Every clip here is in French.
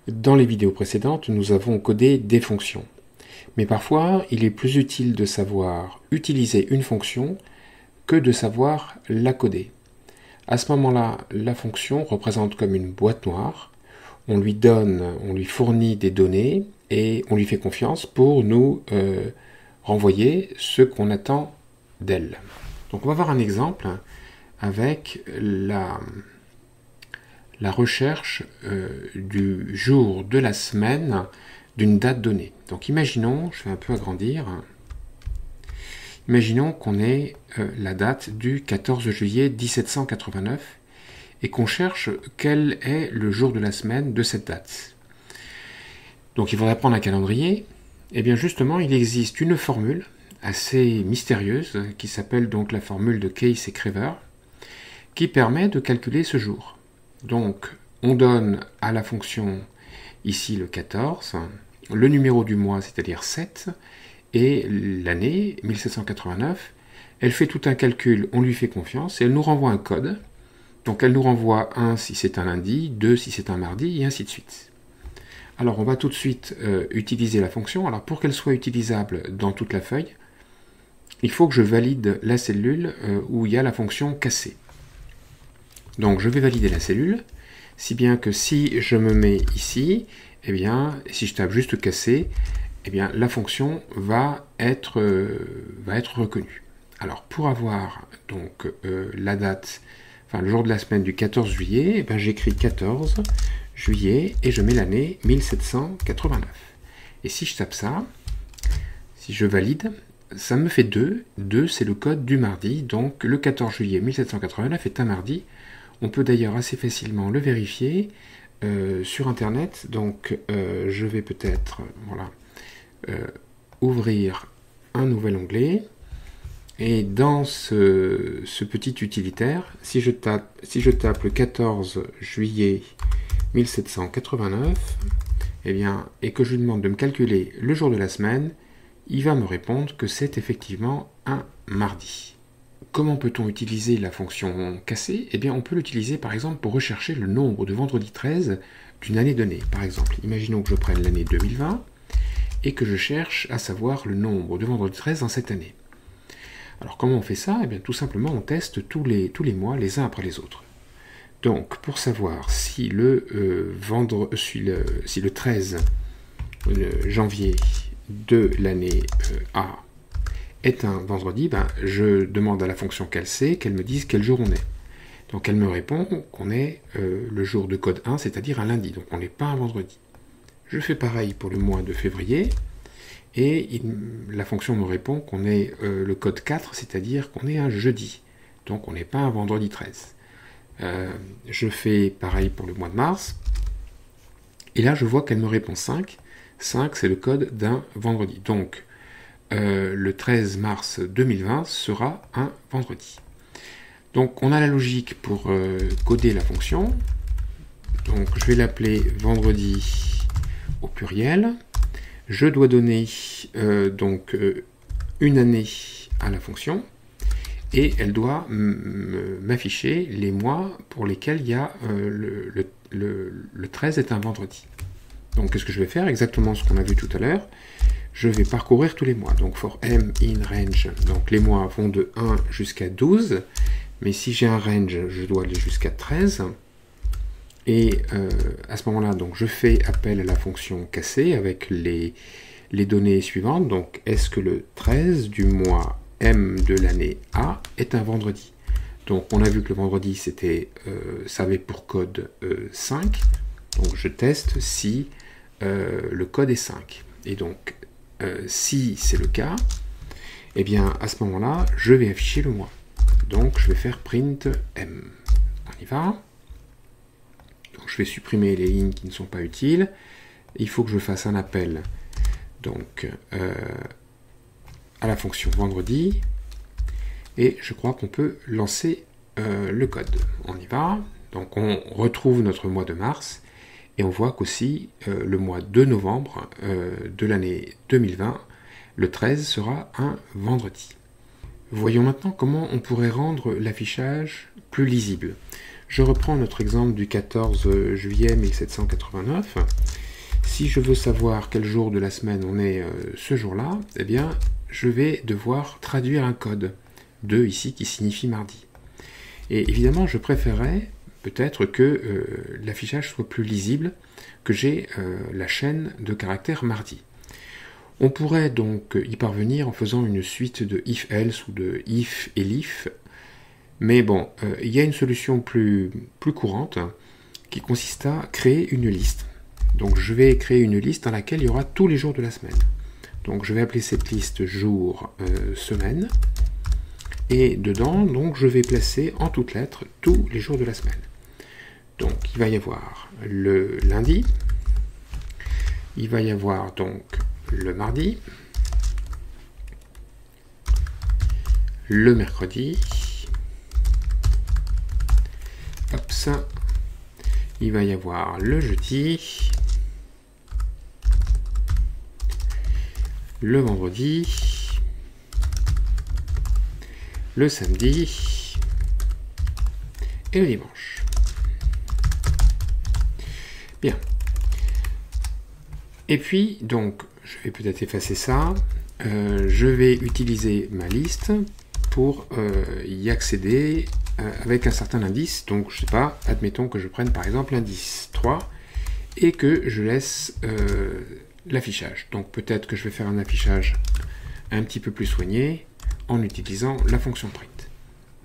Dans les vidéos précédentes, nous avons codé des fonctions. Mais parfois, il est plus utile de savoir utiliser une fonction que de savoir la coder. À ce moment-là, la fonction représente comme une boîte noire. On lui fournit des données et on lui fait confiance pour nous renvoyer ce qu'on attend d'elle. Donc on va voir un exemple avec la recherche du jour de la semaine d'une date donnée. Donc imaginons, je vais un peu agrandir, imaginons qu'on ait la date du 14 juillet 1789 et qu'on cherche quel est le jour de la semaine de cette date. Donc il faudrait prendre un calendrier. Et bien justement, il existe une formule assez mystérieuse qui s'appelle donc la formule de Case et Crever qui permet de calculer ce jour. Donc on donne à la fonction ici le 14, le numéro du mois, c'est-à-dire 7, et l'année 1789. Elle fait tout un calcul, on lui fait confiance, et elle nous renvoie un code. Donc elle nous renvoie 1 si c'est un lundi, 2 si c'est un mardi, et ainsi de suite. Alors on va tout de suite utiliser la fonction. Alors pour qu'elle soit utilisable dans toute la feuille, il faut que je valide la cellule où il y a la fonction casser. Donc je vais valider la cellule, si bien que si je me mets ici, eh bien, si je tape juste casser, eh bien, la fonction va être reconnue. Alors pour avoir donc la date, enfin le jour de la semaine du 14 juillet, eh bien, j'écris 14 juillet et je mets l'année 1789. Et si je tape ça, si je valide, ça me fait 2. 2, c'est le code du mardi, donc le 14 juillet 1789 est un mardi. On peut d'ailleurs assez facilement le vérifier sur Internet. Donc je vais peut-être ouvrir un nouvel onglet. Et dans ce petit utilitaire, si je tape le 14 juillet 1789, eh bien, et que je lui demande de me calculer le jour de la semaine, il va me répondre que c'est effectivement un mardi. Comment peut-on utiliser la fonction casser? Eh bien, on peut l'utiliser par exemple pour rechercher le nombre de vendredi 13 d'une année donnée. Par exemple, imaginons que je prenne l'année 2020 et que je cherche à savoir le nombre de vendredi 13 dans cette année. Alors comment on fait ça? Eh bien, tout simplement, on teste tous les mois les uns après les autres. Donc, pour savoir si le 13 janvier de l'année A est un vendredi, je demande à la fonction qu'elle sait, qu'elle me dise quel jour on est. Donc elle me répond qu'on est le jour de code 1, c'est-à-dire un lundi, donc on n'est pas un vendredi. Je fais pareil pour le mois de février, et la fonction me répond qu'on est le code 4, c'est-à-dire qu'on est un jeudi, donc on n'est pas un vendredi 13. Je fais pareil pour le mois de mars, et là je vois qu'elle me répond 5. 5, c'est le code d'un vendredi. Donc, le 13 mars 2020 sera un vendredi. Donc, on a la logique pour coder la fonction. Donc, je vais l'appeler vendredi au pluriel. Je dois donner une année à la fonction. Et elle doit m'afficher les mois pour lesquels il y a le 13 est un vendredi. Donc, qu'est-ce que je vais faire? Exactement ce qu'on a vu tout à l'heure. Je vais parcourir tous les mois. Donc, for m in range, donc les mois vont de 1 jusqu'à 12. Mais si j'ai un range, je dois aller jusqu'à 13. Et à ce moment-là, donc, je fais appel à la fonction casser avec les données suivantes. Donc, est-ce que le 13 du mois M de l'année A est un vendredi? Donc, on a vu que le vendredi, ça avait pour code 5. Donc, je teste si le code est 5. Et donc, si c'est le cas, eh bien, à ce moment-là, je vais afficher le mois. Donc, je vais faire print M. On y va. Donc, je vais supprimer les lignes qui ne sont pas utiles. Il faut que je fasse un appel donc, à la fonction vendredi. Et je crois qu'on peut lancer le code. On y va. Donc, on retrouve notre mois de mars. Et on voit qu'aussi, le mois de novembre de l'année 2020, le 13 sera un vendredi. Voyons maintenant comment on pourrait rendre l'affichage plus lisible. je reprends notre exemple du 14 juillet 1789. Si je veux savoir quel jour de la semaine on est ce jour-là, eh bien, je vais devoir traduire un code 2 ici qui signifie mardi. Et évidemment, je préférerais peut-être que l'affichage soit plus lisible, que j'ai la chaîne de caractères mardi. On pourrait donc y parvenir en faisant une suite de if-else ou de if-elif, mais bon, il y a une solution plus courante qui consiste à créer une liste. Donc je vais créer une liste dans laquelle il y aura tous les jours de la semaine. Donc je vais appeler cette liste jour, semaine, et dedans, donc, je vais placer en toutes lettres tous les jours de la semaine. Donc il va y avoir le lundi, il va y avoir donc le mardi, le mercredi, hop ça, il va y avoir le jeudi, le vendredi, le samedi et le dimanche. Bien. Et puis, donc, je vais peut-être effacer ça. Je vais utiliser ma liste pour y accéder avec un certain indice. Donc, je ne sais pas, admettons que je prenne par exemple l'indice 3 et que je laisse l'affichage. Donc, peut-être que je vais faire un affichage un petit peu plus soigné en utilisant la fonction print.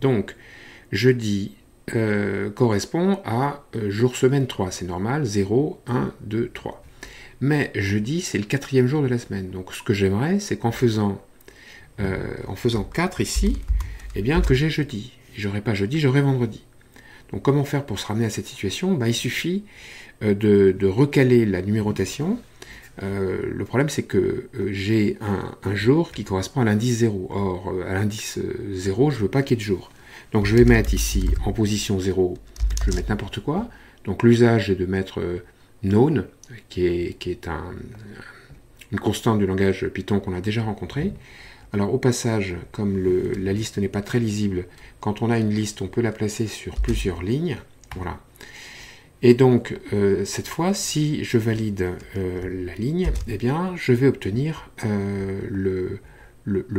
Donc, jeudi correspond à jour semaine 3, c'est normal, 0, 1, 2, 3. Mais jeudi, c'est le 4e jour de la semaine. Donc, ce que j'aimerais, c'est qu'en faisant 4 ici, eh bien, que j'ai jeudi. J'aurai pas jeudi, j'aurai vendredi. Donc, comment faire pour se ramener à cette situation? Ben, il suffit de recaler la numérotation. Le problème, c'est que j'ai un jour qui correspond à l'indice 0. Or, à l'indice 0, je ne veux pas qu'il y ait de jour. Donc, je vais mettre ici, en position 0, je vais mettre n'importe quoi. Donc, l'usage est de mettre known, qui est une constante du langage Python qu'on a déjà rencontré. Alors, au passage, comme la liste n'est pas très lisible, quand on a une liste, on peut la placer sur plusieurs lignes. Voilà. Et donc, cette fois, si je valide la ligne, eh bien, je vais obtenir le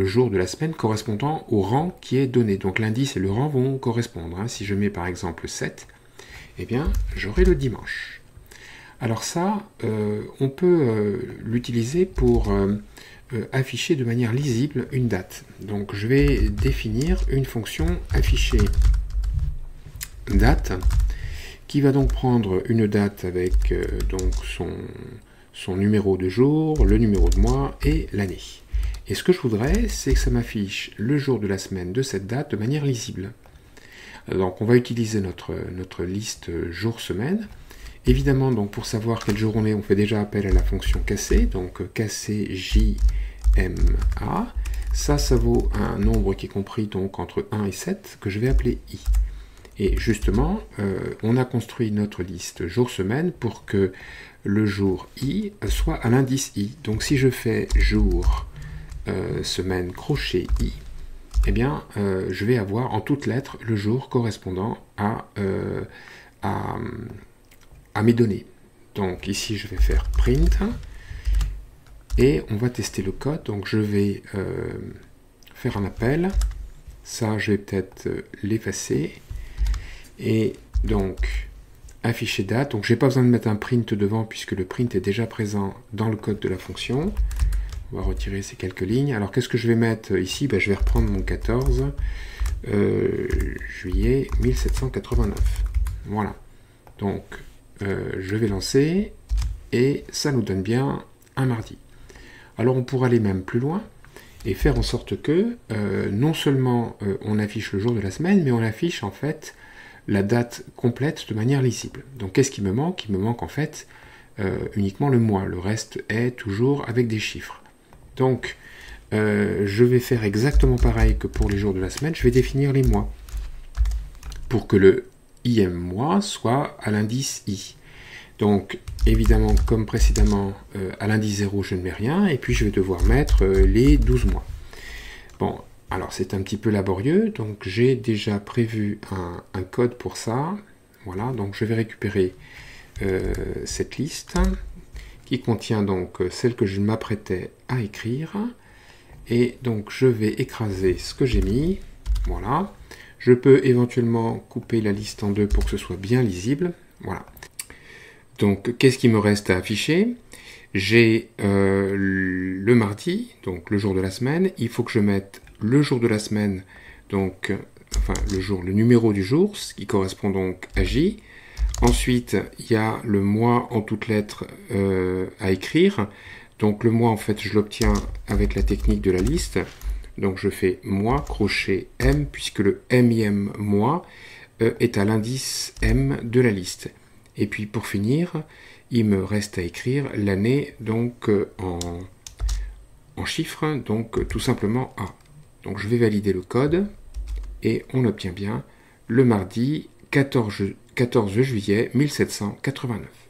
jour de la semaine correspondant au rang qui est donné. Donc, l'indice et le rang vont correspondre. Hein. Si je mets par exemple 7, eh bien, j'aurai le dimanche. Alors ça, on peut l'utiliser pour afficher de manière lisible une date. Donc, je vais définir une fonction afficher date, qui va donc prendre une date avec donc son numéro de jour, le numéro de mois et l'année. Et ce que je voudrais, c'est que ça m'affiche le jour de la semaine de cette date de manière lisible. Donc on va utiliser notre liste jour-semaine. Évidemment, donc pour savoir quel jour on est, on fait déjà appel à la fonction casser, donc casser JMA. Ça vaut un nombre qui est compris donc entre 1 et 7, que je vais appeler I. Et justement, on a construit notre liste jour-semaine pour que le jour I soit à l'indice I. Donc si je fais jour, semaine, crochet I, eh bien, je vais avoir en toutes lettres le jour correspondant à mes données. Donc ici, je vais faire print et on va tester le code. Donc je vais faire un appel. Ça, je vais peut-être l'effacer. Et donc, afficher date. Donc, je n'ai pas besoin de mettre un print devant puisque le print est déjà présent dans le code de la fonction. On va retirer ces quelques lignes. Alors, qu'est-ce que je vais mettre ici? Ben, je vais reprendre mon 14 juillet 1789. Voilà. Donc, je vais lancer et ça nous donne bien un mardi. Alors, on pourra aller même plus loin et faire en sorte que non seulement on affiche le jour de la semaine, mais on affiche en fait la date complète de manière lisible. Donc qu'est-ce qui me manque? Il me manque en fait uniquement le mois. Le reste est toujours avec des chiffres. Donc je vais faire exactement pareil que pour les jours de la semaine. Je vais définir les mois pour que le IM mois soit à l'indice I. Donc évidemment, comme précédemment, à l'indice 0, je ne mets rien. Et puis je vais devoir mettre les 12 mois. Bon, alors c'est un petit peu laborieux, donc j'ai déjà prévu un code pour ça. Voilà, donc je vais récupérer cette liste qui contient donc celle que je m'apprêtais à écrire. Et donc je vais écraser ce que j'ai mis. Voilà. Je peux éventuellement couper la liste en deux pour que ce soit bien lisible. Voilà. Donc qu'est-ce qui me reste à afficher? J'ai le mardi, donc le jour de la semaine. Il faut que je mette le jour de la semaine, donc enfin le numéro du jour, ce qui correspond donc à J. Ensuite, il y a le mois en toutes lettres à écrire. Donc le mois, en fait, je l'obtiens avec la technique de la liste. Donc je fais mois, crochet M, puisque le Mième mois est à l'indice M de la liste. Et puis pour finir, il me reste à écrire l'année donc en chiffres, donc tout simplement A. Donc je vais valider le code et on obtient bien le mardi 14 juillet 1789.